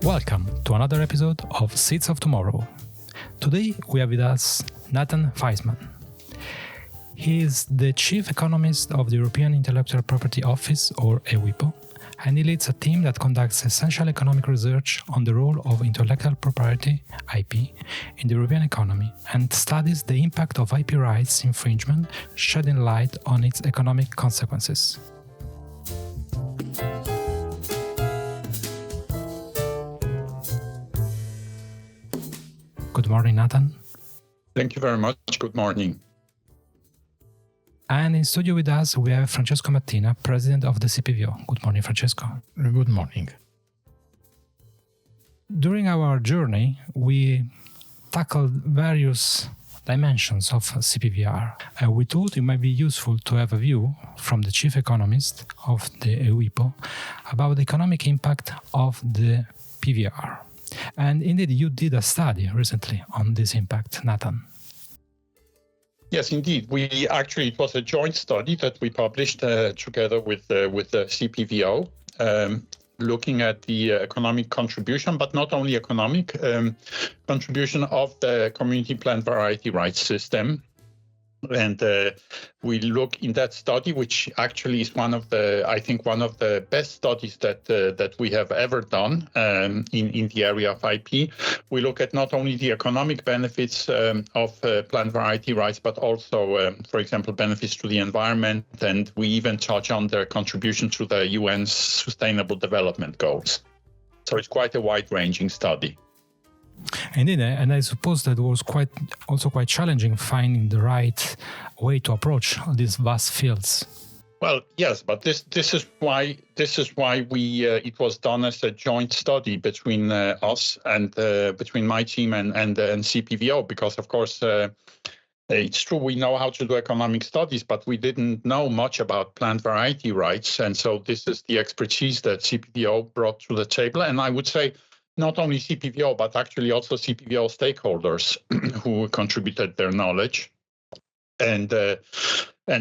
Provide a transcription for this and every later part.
Welcome to another episode of Seeds of Tomorrow. Today we have with us Nathan Wajsman. He is the Chief Economist of the European Intellectual Property Office, or EUIPO, and he leads a team that conducts essential economic research on the role of intellectual property, IP, in the European economy and studies the impact of IP rights infringement, shedding light on its economic consequences. Good morning, Nathan. Thank you very much. Good morning. And in studio with us, we have Francesco Mattina, President of the CPVR. Good morning, Francesco. Good morning. During our journey, we tackled various dimensions of CPVR, and we thought it might be useful to have a view from the Chief Economist of the EUIPO about the economic impact of the PVR. And indeed, you did a study recently on this impact, Nathan. Yes, indeed. It was a joint study that we published together with the CPVO, looking at the economic contribution, but not only economic contribution of the community plant variety rights system. And we look in that study, which actually is one of the best studies that we have ever done in the area of IP. We look at not only the economic benefits of plant variety rights, but also, for example, benefits to the environment. And we even touch on their contribution to the UN's Sustainable Development Goals. So it's quite a wide-ranging study. Indeed, and I suppose that was quite challenging finding the right way to approach these vast fields. Well, yes, but this is why it was done as a joint study between us and between my team and CPVO, because of course it's true we know how to do economic studies, but we didn't know much about plant variety rights, and so this is the expertise that CPVO brought to the table, and I would say not only CPVO, but actually also CPVO stakeholders who contributed their knowledge. And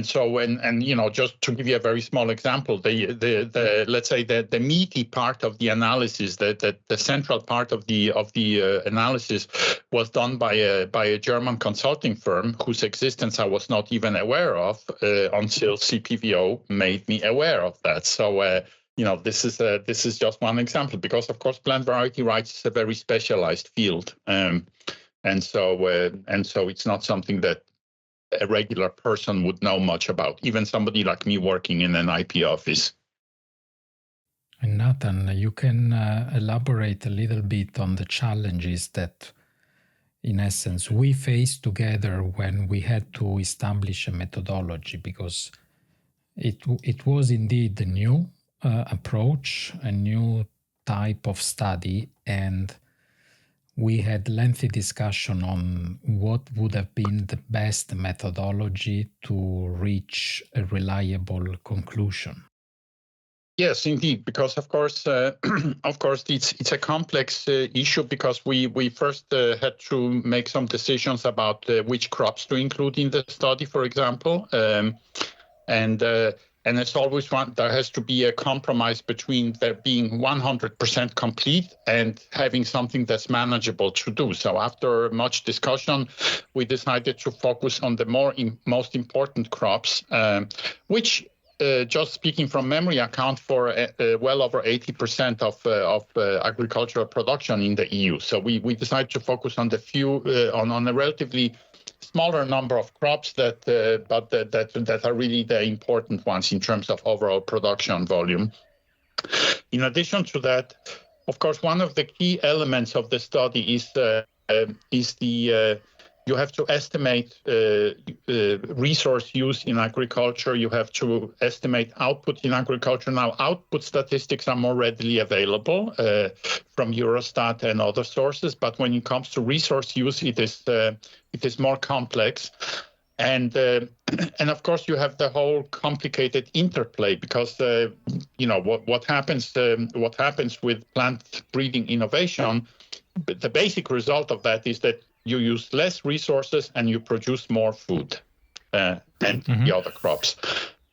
so just to give you a very small example, let's say the meaty part of the analysis, the central part of the analysis was done by a German consulting firm whose existence I was not even aware of until CPVO made me aware of that. So this is just one example, because of course plant variety rights is a very specialized field, and so it's not something that a regular person would know much about, even somebody like me working in an IP office. And Nathan, you can elaborate a little bit on the challenges that, in essence, we faced together when we had to establish a methodology, because it was indeed a new approach, a new type of study, and we had lengthy discussion on what would have been the best methodology to reach a reliable conclusion. Yes, indeed, because of course it's a complex issue, because we first had to make some decisions about which crops to include in the study, for example, and it's always there has to be a compromise between there being 100% complete and having something that's manageable to do. So after much discussion, we decided to focus on the most important crops, which, just speaking from memory, account for well over 80% of agricultural production in the EU. So we decided to focus on on a relatively smaller number of crops that are really the important ones in terms of overall production volume. In addition to that, of course, one of the key elements of the study is you have to estimate resource use in agriculture. You have to estimate output in agriculture. Now, output statistics are more readily available from Eurostat and other sources, but when it comes to resource use, it is more complex. And of course, you have the whole complicated interplay, because what happens with plant breeding innovation. The basic result of that is that you use less resources and you produce more food than the other crops.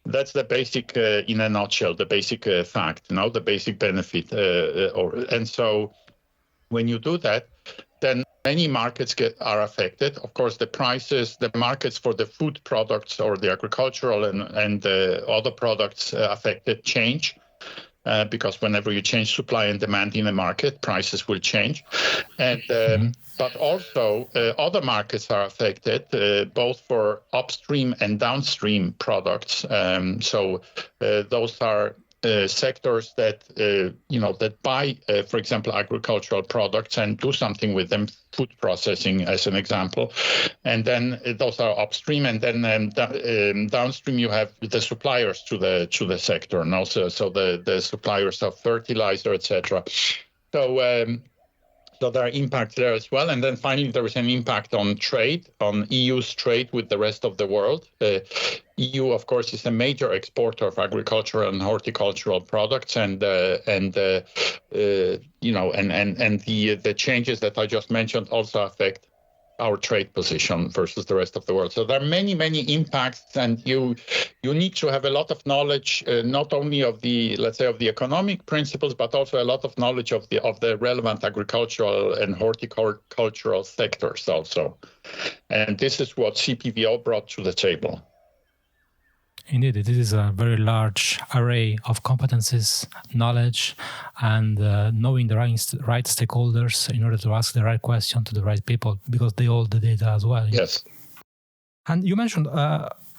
That's the basic, in a nutshell, the basic fact, the basic benefit. And so when you do that, then many markets are affected. Of course, the prices, the markets for the food products or the agricultural and other products affected change. Because whenever you change supply and demand in a market, prices will change. And but also other markets are affected, both for upstream and downstream products. So those are sectors that that buy, for example, agricultural products and do something with them, food processing as an example, and then those are upstream, and then downstream you have the suppliers to the sector, and also so the suppliers of fertilizer, etc. So there are impacts there as well. And then finally, there is an impact on trade, on EU's trade with the rest of the world. EU, of course, is a major exporter of agricultural and horticultural products, and the changes that I just mentioned also affect our trade position versus the rest of the world. So there are many, many impacts, and you need to have a lot of knowledge, not only of the, let's say, of the economic principles, but also a lot of knowledge of the relevant agricultural and horticultural sectors also. And this is what CPVR brought to the table. Indeed, it is a very large array of competencies, knowledge, and knowing the right stakeholders in order to ask the right question to the right people, because they hold the data as well. Yes. And you mentioned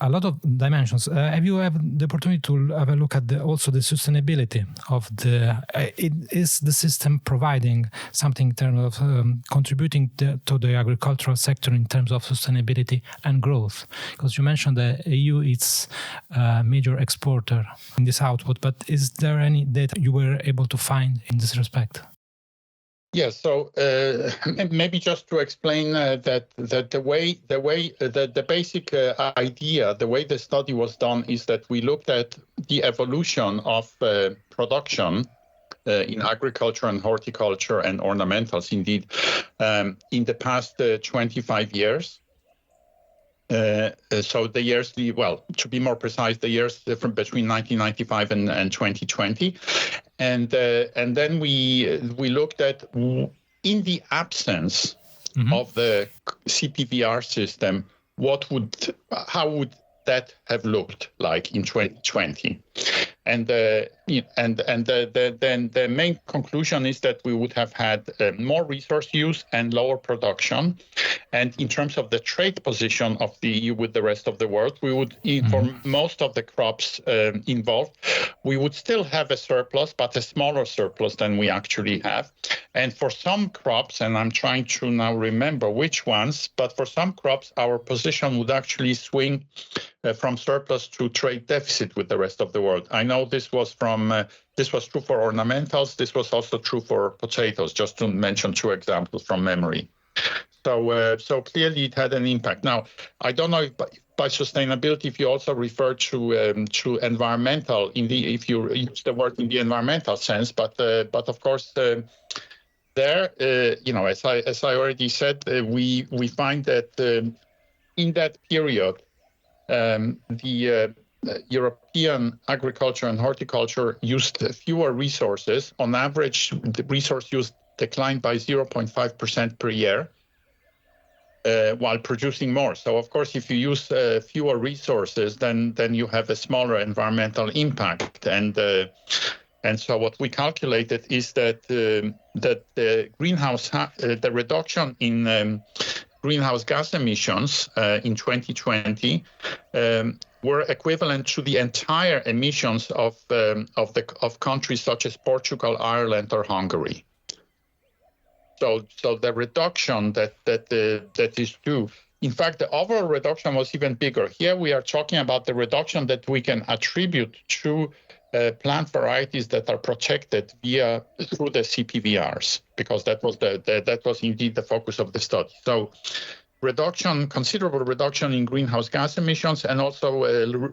a lot of dimensions. Have you had the opportunity to have a look at also the sustainability of is the system providing something in terms of contributing to the agricultural sector in terms of sustainability and growth? Because you mentioned the EU is a major exporter in this output, but is there any data you were able to find in this respect? Yes, so maybe just to explain that the basic idea, the way the study was done, is that we looked at the evolution of production in agriculture and horticulture and ornamentals, indeed, in the past 25 years. So the years, to be more precise, the years different between 1995 and 2020, and then we looked at, in the absence of the CPVR system, how would that have looked like in 2020? And then the main conclusion is that we would have had more resource use and lower production. And in terms of the trade position of the EU with the rest of the world, we would, for most of the crops involved, we would still have a surplus, but a smaller surplus than we actually have. And for some crops, and I'm trying to now remember which ones, but for some crops, our position would actually swing from surplus to trade deficit with the rest of the world. I know this was true for ornamentals. This was also true for potatoes, just to mention two examples from memory. So clearly it had an impact. Now, I don't know if by sustainability, if you also refer to environmental, if you use the word in the environmental sense, but of course there, as I already said, we find that in that period, the European agriculture and horticulture used fewer resources. On average, the resource use declined by 0.5% per year, while producing more. So, of course, if you use fewer resources, then you have a smaller environmental impact. And so, what we calculated is that the reduction in greenhouse gas emissions in 2020 were equivalent to the entire emissions of countries such as Portugal, Ireland, or Hungary. So the reduction that is due. In fact, the overall reduction was even bigger. Here we are talking about the reduction that we can attribute to plant varieties that are protected through the CPVRs, because that was indeed the focus of the study. So considerable reduction in greenhouse gas emissions, and also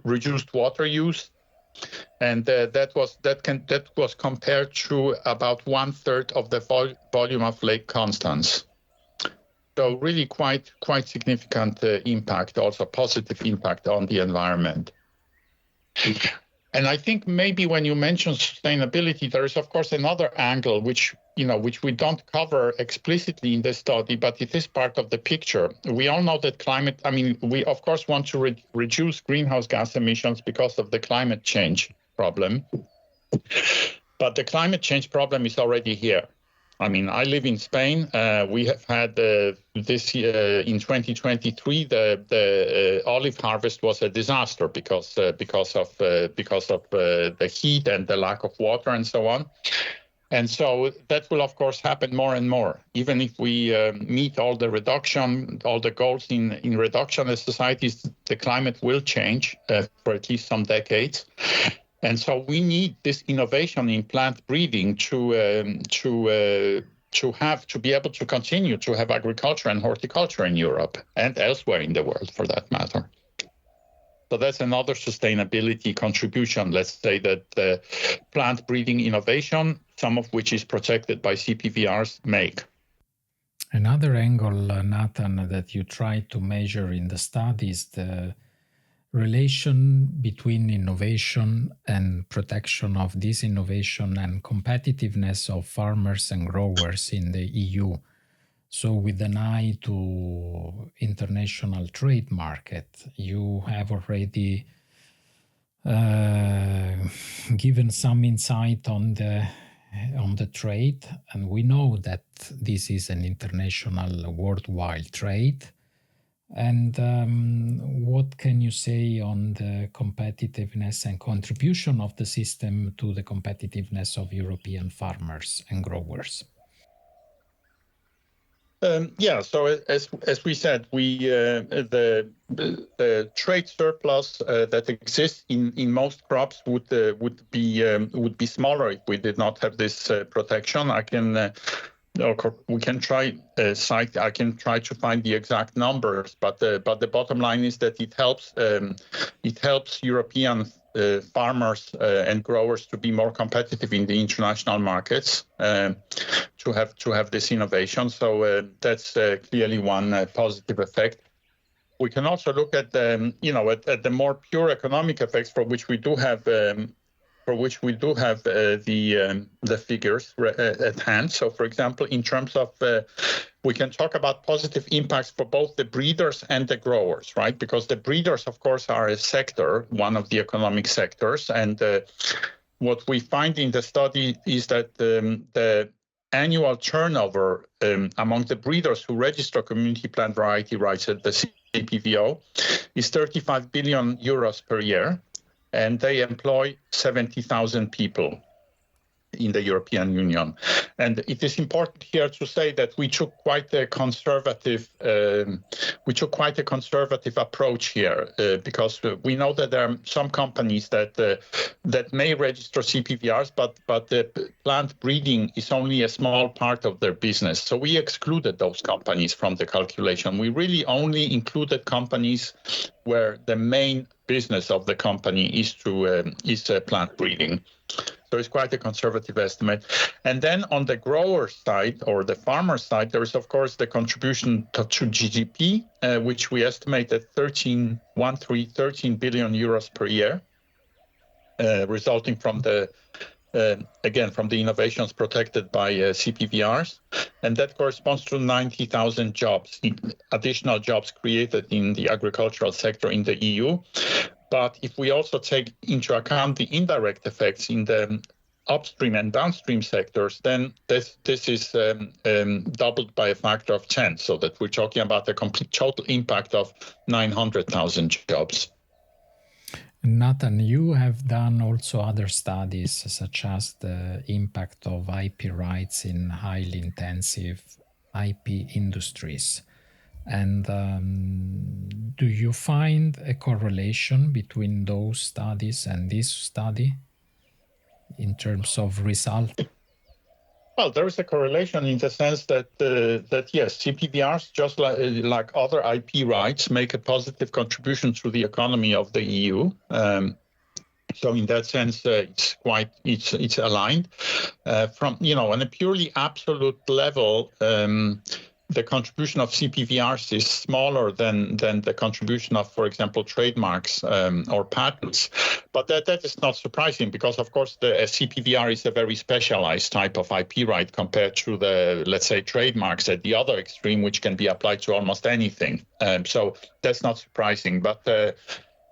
reduced water use. And that was compared to about 1/3 of the volume of Lake Constance. So really quite significant impact, also positive impact on the environment. And I think maybe when you mention sustainability, there is of course another angle which we don't cover explicitly in the study, but it is part of the picture. We all know that we of course want to reduce greenhouse gas emissions because of the climate change problem. But the climate change problem is already here. I mean, I live in Spain. We have had this year in 2023, the olive harvest was a disaster because of the heat and the lack of water and so on. And so that will, of course, happen more and more. Even if we meet all the goals in reduction as societies, the climate will change for at least some decades. And so we need this innovation in plant breeding to be able to continue to have agriculture and horticulture in Europe and elsewhere in the world, for that matter. So that's another sustainability contribution. Let's say that plant breeding innovation, some of which is protected by CPVRs, make. Another angle, Nathan, that you try to measure in the study is the relation between innovation and protection of this innovation and competitiveness of farmers and growers in the EU. So with an eye to international trade market, you have already given some insight on the trade, and we know that this is an international worldwide trade. And what can you say on the competitiveness and contribution of the system to the competitiveness of European farmers and growers? So as we said, the trade surplus that exists in most crops would be smaller if we did not have this protection. I can try to find the exact numbers, but the bottom line is that it helps European farmers and growers to be more competitive in the international markets, to have this innovation. So that's clearly one positive effect. We can also look at the more pure economic effects for which we do have the figures at hand. So, for example, in terms of we can talk about positive impacts for both the breeders and the growers, right? Because the breeders, of course, are a sector, one of the economic sectors. And what we find in the study is that the annual turnover among the breeders who register community plant variety rights at the CPVO is 35 billion euros per year. And they employ 70,000 people in the European Union. And it is important here to say that we took quite a conservative approach here, because we know that there are some companies that may register CPVRs, but the plant breeding is only a small part of their business. So we excluded those companies from the calculation. We really only included companies where the main business of the company is plant breeding. So it's quite a conservative estimate. And then on the grower side or the farmer side, there is, of course, the contribution to GDP, which we estimate at 13 billion euros per year, resulting from the innovations protected by CPVRs. And that corresponds to 90,000 jobs, additional jobs created in the agricultural sector in the EU. But if we also take into account the indirect effects in the upstream and downstream sectors, then this is doubled by a factor of 10, so that we're talking about a complete total impact of 900,000 jobs. Nathan, you have done also other studies, such as the impact of IP rights in highly intensive IP industries. And do you find a correlation between those studies and this study in terms of result? Well, there is a correlation in the sense that yes, CPVRs, just like other IP rights, make a positive contribution to the economy of the EU. So in that sense, it's aligned. From on a purely absolute level, the contribution of CPVRs is smaller than the contribution of, for example, trademarks or patents. But that is not surprising because, of course, the CPVR is a very specialized type of IP right compared to the, let's say, trademarks at the other extreme, which can be applied to almost anything. So that's not surprising. But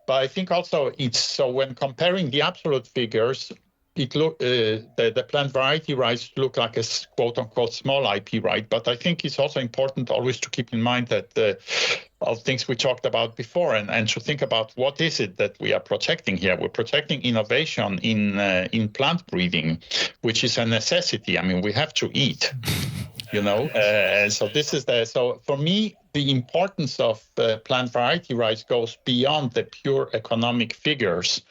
I think also it's so when comparing the absolute figures, the plant variety rights look like a quote unquote small IP right, but I think it's also important always to keep in mind that of things we talked about before and to think about what is it that we are protecting here. We're protecting innovation in plant breeding, which is a necessity. I mean, we have to eat. So this is so for me, the importance of plant variety rights goes beyond the pure economic figures,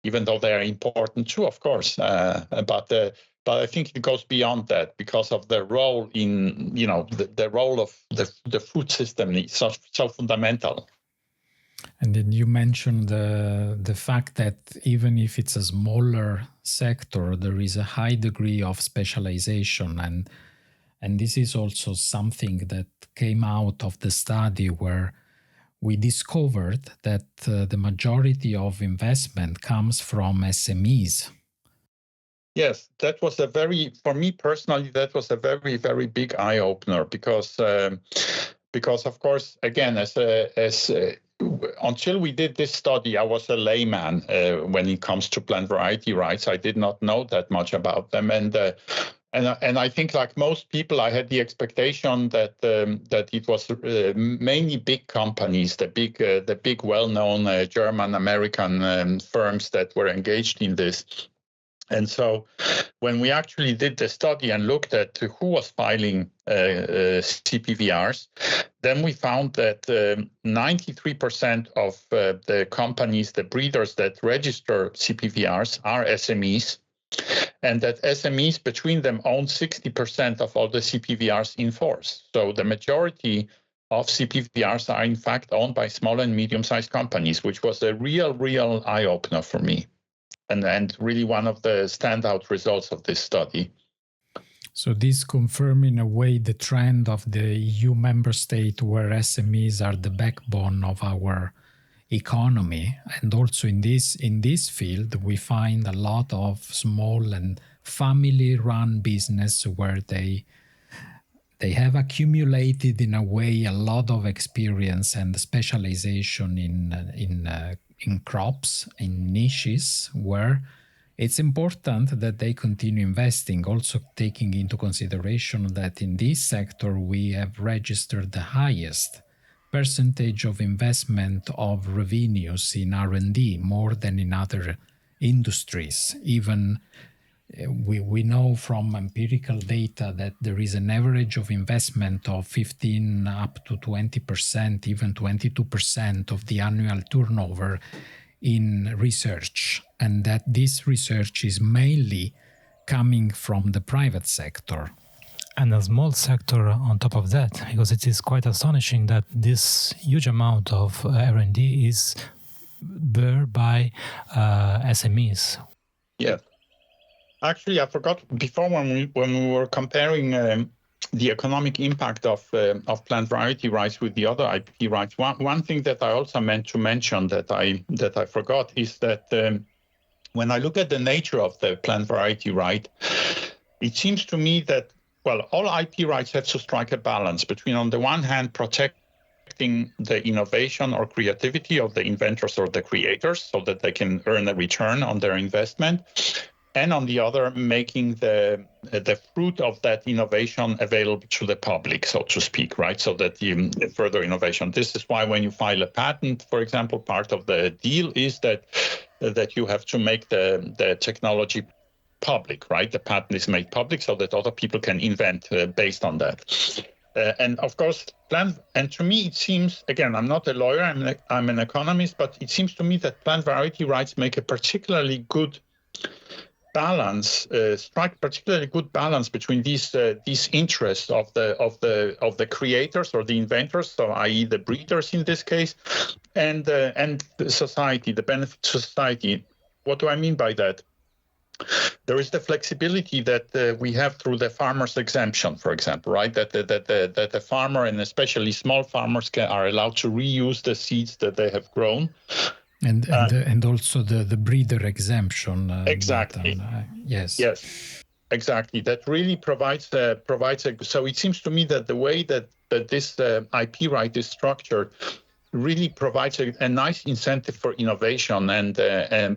even though they are important too, of course. But I think it goes beyond that because of the role in, the role of the food system is so fundamental. And then you mentioned the fact that even if it's a smaller sector, there is a high degree of specialization. And this is also something that came out of the study where we discovered that the majority of investment comes from SMEs. Yes, that was for me personally, that was a very, very big eye opener because of course, again, until we did this study, I was a layman when it comes to plant variety rights. I did not know that much about them, and I think, like most people, I had the expectation that it was mainly big companies, the big well-known German American firms that were engaged in this. And so when we actually did the study and looked at who was filing CPVRs, then we found that 93% of the companies, the breeders that register CPVRs are SMEs, and that SMEs between them own 60% of all the CPVRs in force. So the majority of CPVRs are in fact owned by small and medium-sized companies, which was a real eye-opener for me. And really one of the standout results of this study. So this confirms in a way the trend of the EU member state where SMEs are the backbone of our economy. And also in this field, we find a lot of small and family-run business where they have accumulated in a way a lot of experience and specialization in crops, in niches, where it's important that they continue investing, also taking into consideration that in this sector we have registered the highest percentage of investment of revenues in R&D, more than in other industries. Even we know from empirical data that there is an average of investment of 15 up to 20%, even 22% of the annual turnover in research, and that this research is mainly coming from the private sector. And a small sector on top of that, because it is quite astonishing that this huge amount of R&D is borne by SMEs. Yeah. Actually, I forgot before when we were comparing the economic impact of plant variety rights with the other IP rights. One thing that I also meant to mention that I forgot is that when I look at the nature of the plant variety right, it seems to me that all IP rights have to strike a balance between, on the one hand, protecting the innovation or creativity of the inventors or the creators so that they can earn a return on their investment, and on the other, making the fruit of that innovation available to the public, so to speak, right? So that further innovation. This is why when you file a patent, for example, part of the deal is that you have to make the technology public, right? The patent is made public so that other people can invent based on that. And of course, and to me, it seems, again, I'm not a lawyer, I'm an economist, but it seems to me that plant variety rights make a particularly good balance, strike particularly good balance between these interests of the creators or the inventors, so i.e. the breeders in this case, and the society, the benefit to society. What do I mean by that? There is the flexibility that we have through the farmer's exemption, for example, right? That the farmer, and especially small farmers, are allowed to reuse the seeds that they have grown. And also the breeder exemption. Exactly. Yes. Yes. Exactly. That really provides a. So it seems to me that the way that this IP right is structured really provides a nice incentive for innovation, and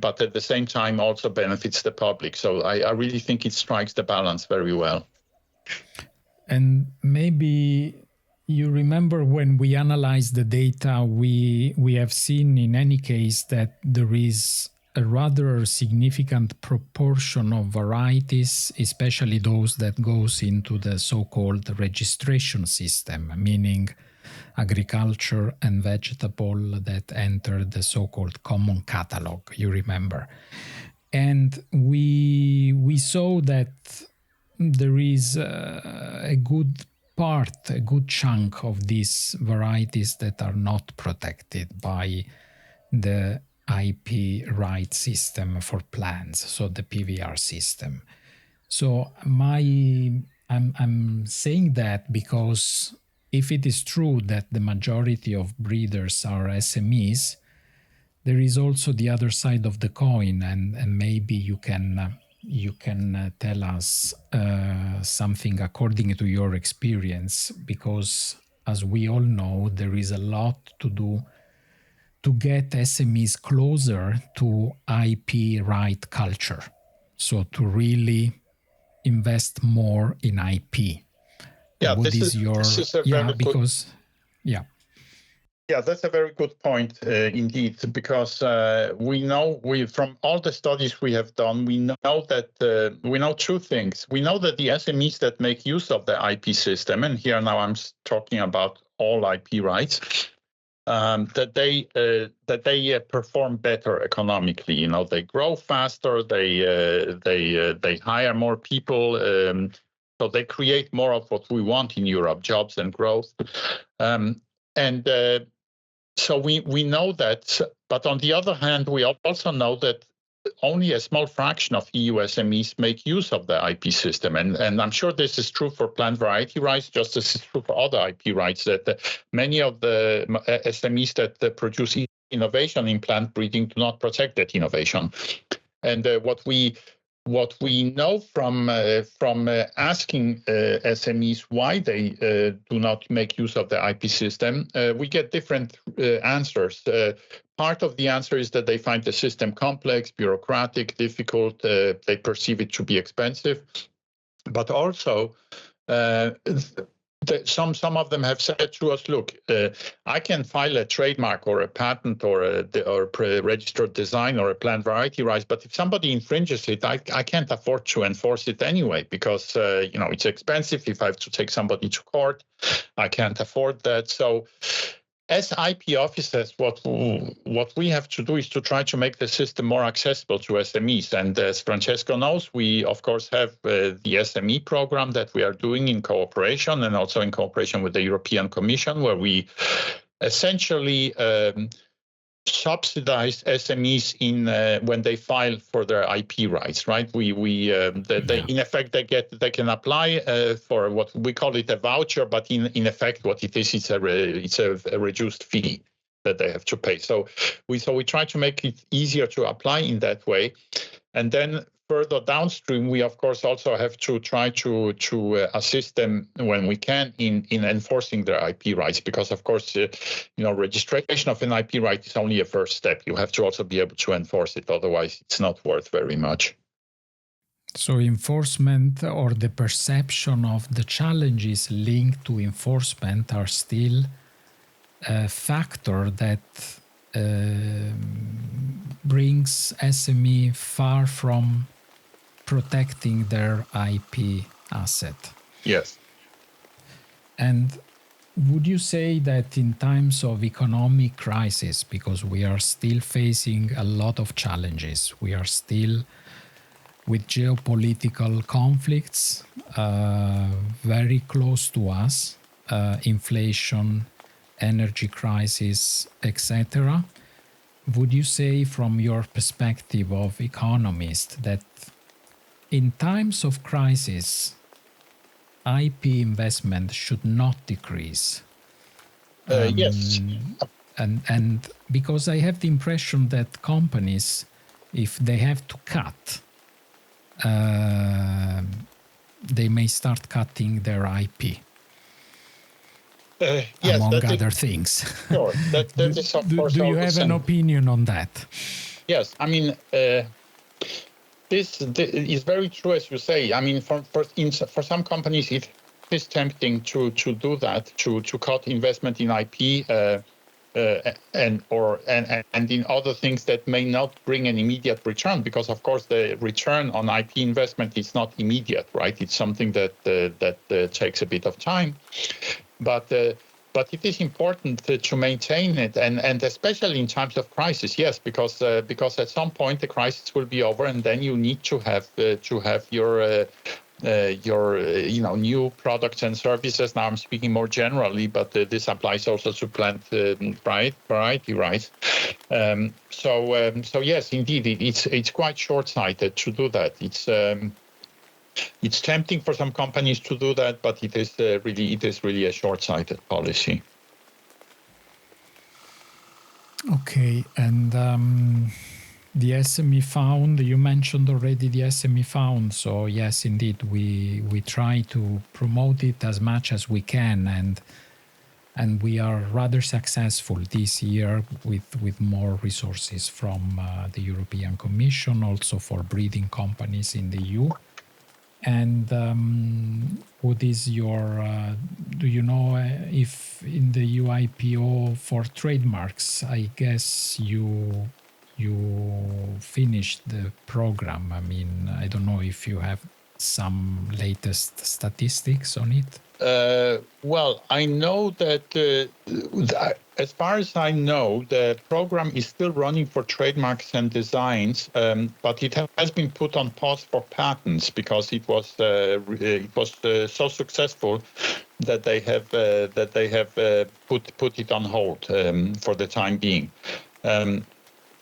but at the same time also benefits the public. So I really think it strikes the balance very well. And maybe you remember when we analyzed the data, we have seen in any case that there is a rather significant proportion of varieties, especially those that goes into the so-called registration system, meaning agriculture and vegetable that enter the so-called common catalog, you remember. And we saw that there is a good part, a good chunk of these varieties that are not protected by the IP right system for plants, so the PVR system. So I'm saying that because if it is true that the majority of breeders are SMEs, there is also the other side of the coin, and maybe you can tell us something according to your experience, because as we all know, there is a lot to do to get SMEs closer to IP right culture. So to really invest more in IP. Yeah, What this is a very because yeah. Yeah, that's a very good point indeed, because we know from all the studies we have done, we know that we know two things. We know that the SMEs that make use of the IP system, and here now I'm talking about all IP rights, that they perform better economically. You know, they grow faster, they hire more people, so they create more of what we want in Europe: jobs and growth, So we know that, but on the other hand, we also know that only a small fraction of EU SMEs make use of the IP system. And I'm sure this is true for plant variety rights, just as it's true for other IP rights, that many of the SMEs that produce innovation in plant breeding do not protect that innovation. And what we know from asking SMEs why they do not make use of the IP system, we get different answers. Part of the answer is that they find the system complex, bureaucratic, difficult. They perceive it to be expensive, but also some of them have said to us, look, I can file a trademark or a patent or a registered design or a plant variety rights, but if somebody infringes it, I can't afford to enforce it anyway, because it's expensive. If I have to take somebody to court, I can't afford that. So as IP officers, what we have to do is to try to make the system more accessible to SMEs. And as Francesco knows, we, of course, have the SME program that we are doing in cooperation, and also in cooperation with the European Commission, where we essentially subsidize SMEs in when they file for their IP rights, right? In effect they can apply for what we call it a voucher, but in effect what it is, it's a reduced fee that they have to pay. So we try to make it easier to apply in that way, and then further downstream, we of course also have to try to assist them when we can in enforcing their IP rights, because of course registration of an IP right is only a first step. You have to also be able to enforce it, otherwise it's not worth very much. So enforcement, or the perception of the challenges linked to enforcement, are still a factor that brings SME far from protecting their IP asset. Yes. And would you say that in times of economic crisis, because we are still facing a lot of challenges, we are still with geopolitical conflicts very close to us, inflation, energy crisis, etc., would you say from your perspective of economist that in times of crisis, IP investment should not decrease. Yes. And because I have the impression that companies, if they have to cut, they may start cutting their IP. Yes, among other things. Sure, that is of course. Do you have an opinion on that? Yes, I mean, this is very true, as you say. I mean, for some companies, it is tempting to do that, to cut investment in IP and in other things that may not bring an immediate return, because of course the return on IP investment is not immediate, right? It's something that takes a bit of time, but it is important to maintain it, and especially in times of crisis, yes, because at some point the crisis will be over, and then you need to have your new products and services. Now I'm speaking more generally, but this applies also to plant variety rice. So yes, indeed, it's quite short-sighted to do that. It's tempting for some companies to do that, but it is really a short-sighted policy. Okay, and the SME Fund, you mentioned already the SME Fund. So yes, indeed, we try to promote it as much as we can, and we are rather successful this year with more resources from the European Commission, also for breeding companies in the EU. And what is your, do you know if in the EUIPO for trademarks, I guess you finished the program. I mean, I don't know if you have some latest statistics on it. Well, I know that as far as I know, the program is still running for trademarks and designs, but it has been put on pause for patents because it was so successful that they have put it on hold for the time being.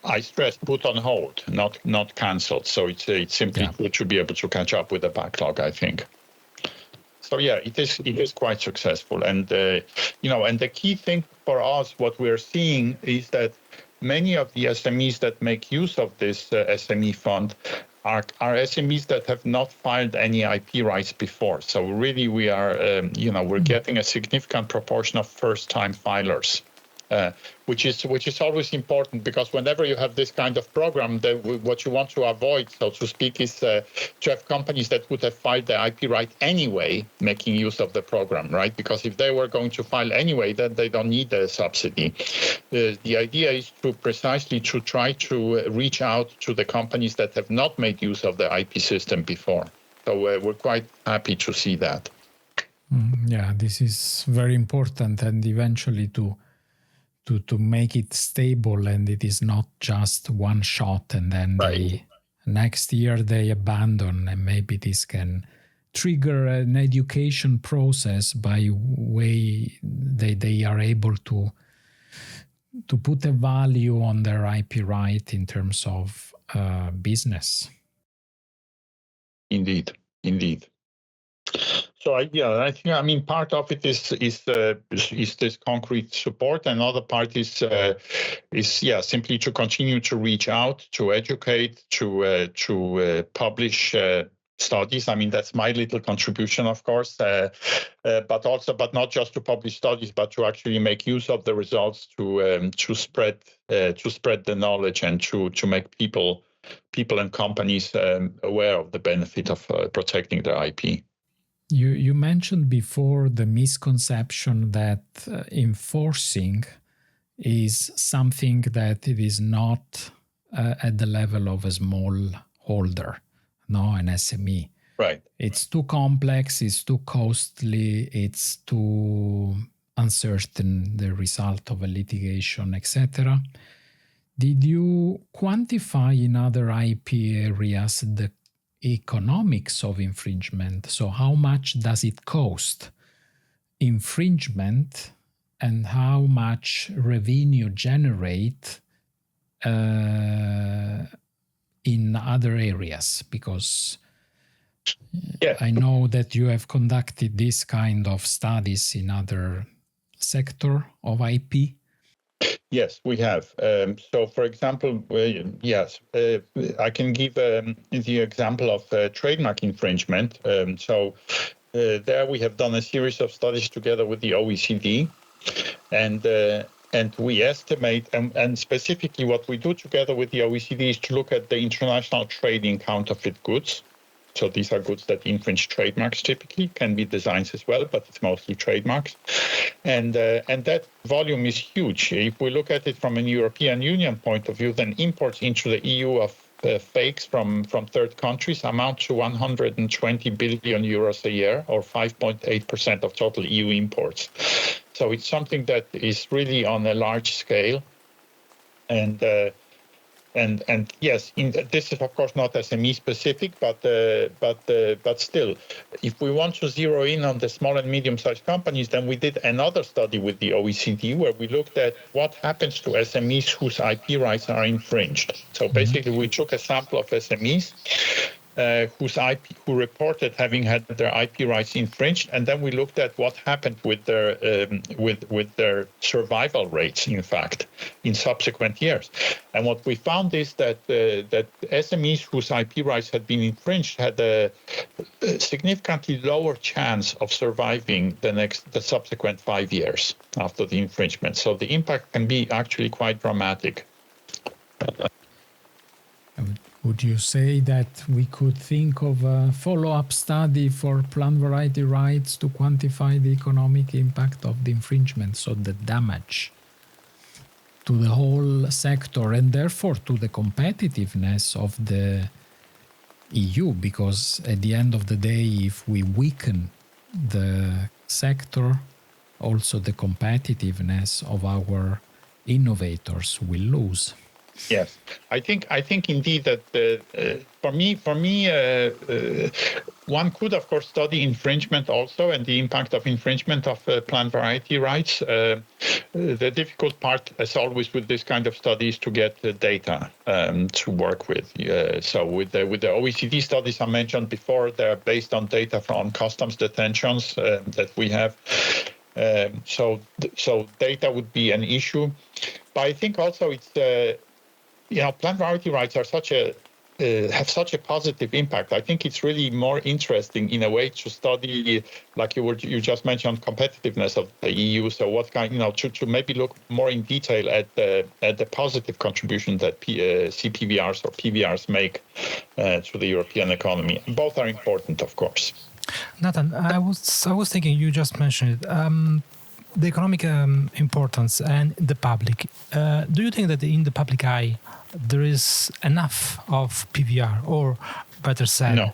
I stress put on hold, not cancelled. So it's simply good to be able to catch up with the backlog, I think. So yeah, it is quite successful, and and the key thing for us, what we're seeing is that many of the SMEs that make use of this SME fund are SMEs that have not filed any IP rights before. So really, we are we're getting a significant proportion of first-time filers. Which is always important, because whenever you have this kind of program, what you want to avoid, so to speak, is to have companies that would have filed the IP right anyway, making use of the program, right? Because if they were going to file anyway, then they don't need the subsidy. The idea is to try to reach out to the companies that have not made use of the IP system before. So we're quite happy to see that. Yeah, this is very important, and eventually to make it stable, and it is not just one shot and then next year they abandon, and maybe this can trigger an education process by way they are able to put a value on their IP right in terms of business. Indeed. So I think part of it is this concrete support, and other part is simply to continue to reach out, to educate, to publish studies. I mean, that's my little contribution, of course, but not just to publish studies, but to actually make use of the results to spread the knowledge, and to make people and companies aware of the benefit of protecting their IP. You mentioned before the misconception that enforcing is something that it is not at the level of a small holder, an SME. Right. It's too complex, it's too costly, it's too uncertain, the result of a litigation, etc. Did you quantify in other IP areas the economics of infringement? So how much does it cost infringement, and how much revenue generate in other areas? Because Yeah. I know that you have conducted this kind of studies in other sector of IP. Yes, we have. So, for example, yes, I can give the example of trademark infringement. There we have done a series of studies together with the OECD, and we estimate, and specifically what we do together with the OECD is to look at the international trade in counterfeit goods. So these are goods that infringe trademarks typically, can be designs as well, but it's mostly trademarks. And that volume is huge. If we look at it from an European Union point of view, then imports into the EU of fakes from third countries amount to 120 billion euros a year, or 5.8% of total EU imports. So it's something that is really on a large scale. And yes, this is of course not SME specific, but still, if we want to zero in on the small and medium-sized companies, then we did another study with the OECD where we looked at what happens to SMEs whose IP rights are infringed. So basically, we took a sample of SMEs who reported having had their IP rights infringed, and then we looked at what happened with their survival rates, in fact, in subsequent years. And what we found is that SMEs whose IP rights had been infringed had a significantly lower chance of surviving the subsequent 5 years after the infringement. So the impact can be actually quite dramatic. Would you say that we could think of a follow-up study for plant variety rights to quantify the economic impact of the infringement, so the damage to the whole sector and therefore to the competitiveness of the EU? Because at the end of the day, if we weaken the sector, also the competitiveness of our innovators will lose. Yes, I think indeed that for me, one could of course study infringement also and the impact of infringement of plant variety rights. The difficult part, as always with this kind of studies, to get the data to work with. So with the OECD studies I mentioned before, they're based on data from customs detentions that we have. So data would be an issue, but I think also it's plant variety rights are have such a positive impact. I think it's really more interesting in a way to study, like you just mentioned, competitiveness of the EU. So what kind, to maybe look more in detail at the positive contribution that CPVRs or PVRs make to the European economy. Both are important, of course. Nathan, I was thinking, you just mentioned it. The economic importance and the public. Do you think that in the public eye there is enough of PVR, or better said? No.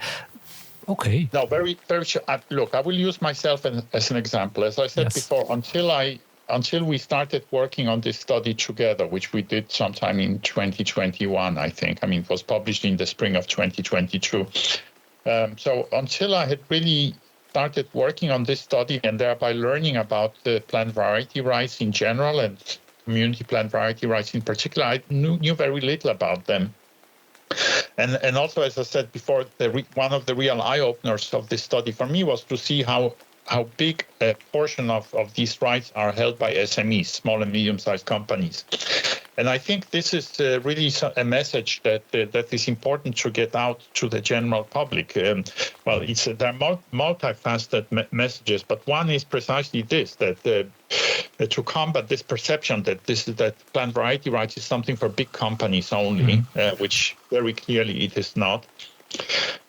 Okay. No, very, very sure. Look, I will use myself as an example. As I said before, until we started working on this study together, which we did sometime in 2021, I think. I mean, it was published in the spring of 2022. So until I had really started working on this study and thereby learning about the plant variety rights in general and community plant variety rights in particular, I knew very little about them. And also, as I said before, one of the real eye-openers of this study for me was to see how big a portion of these rights are held by SMEs, small and medium-sized companies. And I think this is really a message that is important to get out to the general public. There are multifaceted messages, but one is precisely this, that to combat this perception that plant variety rights is something for big companies only, which very clearly it is not.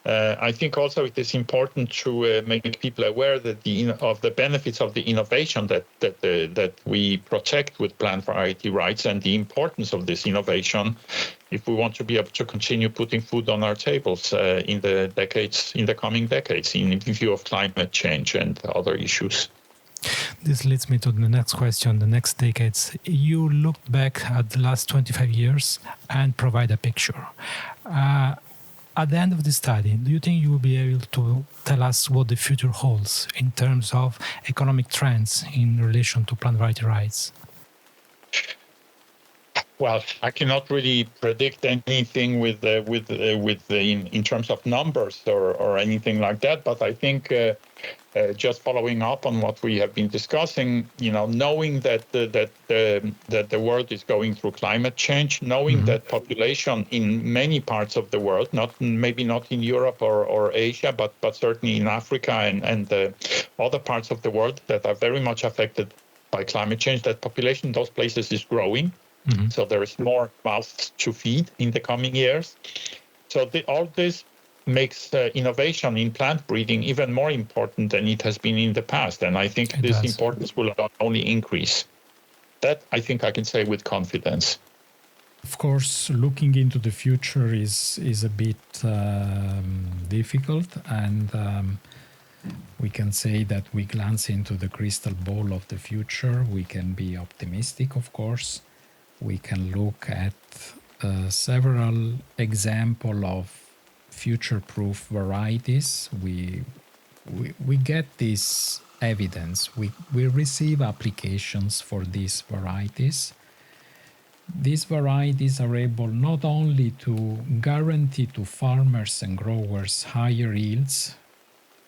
I think also it is important to make people aware that of the benefits of the innovation that we protect with plant variety rights, and the importance of this innovation if we want to be able to continue putting food on our tables in the coming decades, in view of climate change and other issues. This leads me to the next question, the next decades. You look back at the last 25 years and provide a picture. At the end of the study, do you think you will be able to tell us what the future holds in terms of economic trends in relation to plant variety rights? Well, I cannot really predict anything in terms of numbers or anything like that. But I think just following up on what we have been discussing, knowing that the world is going through climate change, knowing that population in many parts of the world, maybe not in Europe or Asia, but certainly in Africa and other parts of the world that are very much affected by climate change, that population in those places is growing. So there is more mouths to feed in the coming years. So all this makes innovation in plant breeding even more important than it has been in the past. And I think this importance will not only increase. That I think I can say with confidence. Of course, looking into the future is a bit difficult, and we can say that we glance into the crystal ball of the future. We can be optimistic, of course. We can look at several examples of future-proof varieties. We get this evidence. We receive applications for these varieties. These varieties are able not only to guarantee to farmers and growers higher yields,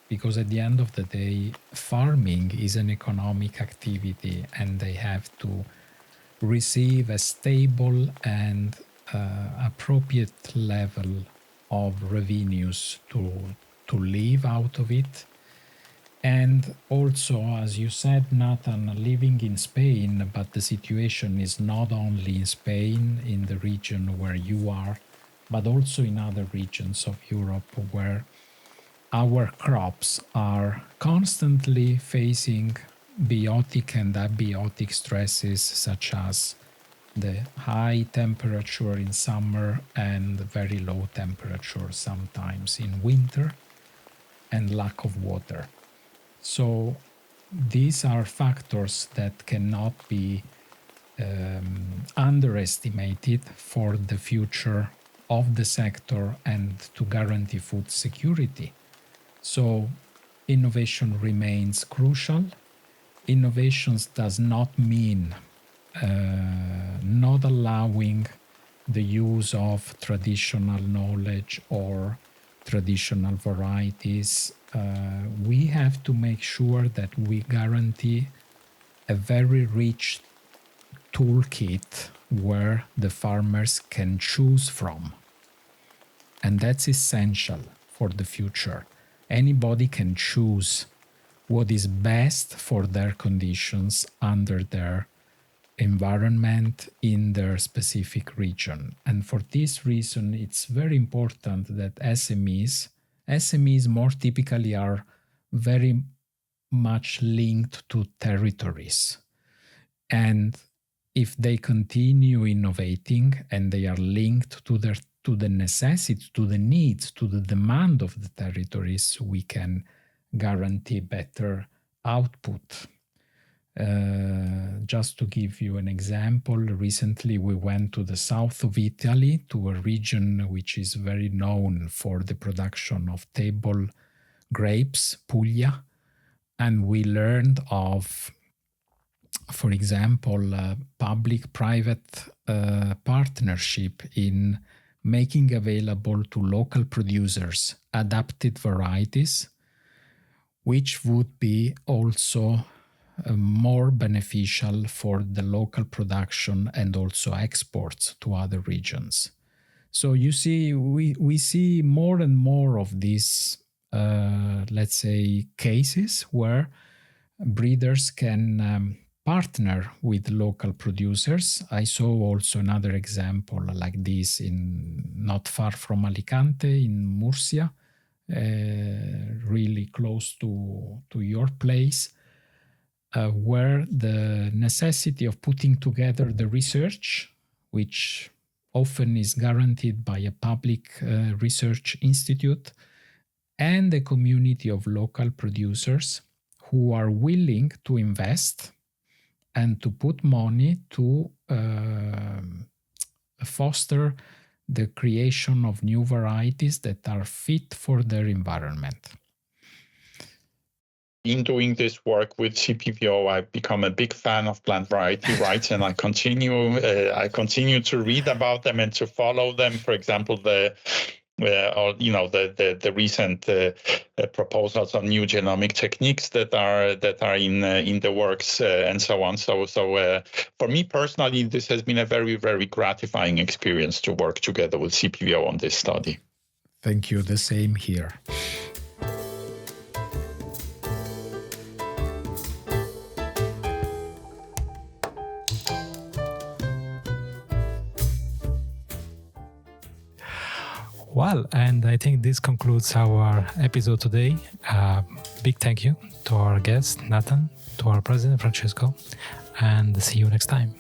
because at the end of the day, farming is an economic activity and they have to receive a stable and appropriate level of revenues to live out of it. And also, as you said, Nathan, living in Spain, but the situation is not only in Spain, in the region where you are, but also in other regions of Europe where our crops are constantly facing biotic and abiotic stresses, such as the high temperature in summer and very low temperature sometimes in winter, and lack of water. So these are factors that cannot be underestimated for the future of the sector and to guarantee food security. So innovation remains crucial. Innovations does not mean not allowing the use of traditional knowledge or traditional varieties. We have to make sure that we guarantee a very rich toolkit where the farmers can choose from. And that's essential for the future. Anybody can choose what is best for their conditions under their environment in their specific region. And for this reason, it's very important that SMEs more typically are very much linked to territories. And if they continue innovating and they are linked to the necessity, to the needs, to the demand of the territories, we can guarantee better output. Just to give you an example, recently we went to the south of Italy, to a region which is very known for the production of table grapes, Puglia, and we learned of, for example, public-private partnership in making available to local producers adapted varieties, which would be also more beneficial for the local production and also exports to other regions. So you see, we see more and more of these, let's say, cases where breeders can partner with local producers. I saw also another example like this in not far from Alicante, in Murcia, really close to your place, where the necessity of putting together the research, which often is guaranteed by a public research institute, and a community of local producers who are willing to invest and to put money to foster the creation of new varieties that are fit for their environment. in doing this work with CPVO, I've become a big fan of plant variety rights, and I continue to read about them and to follow them. For example, the recent proposals on new genomic techniques that are in the works and so on. So for me personally, this has been a very, very gratifying experience to work together with CPVO on this study. Thank you. The same here. Well, and I think this concludes our episode today. Big thank you to our guest, Nathan, to our president, Francesco, and see you next time.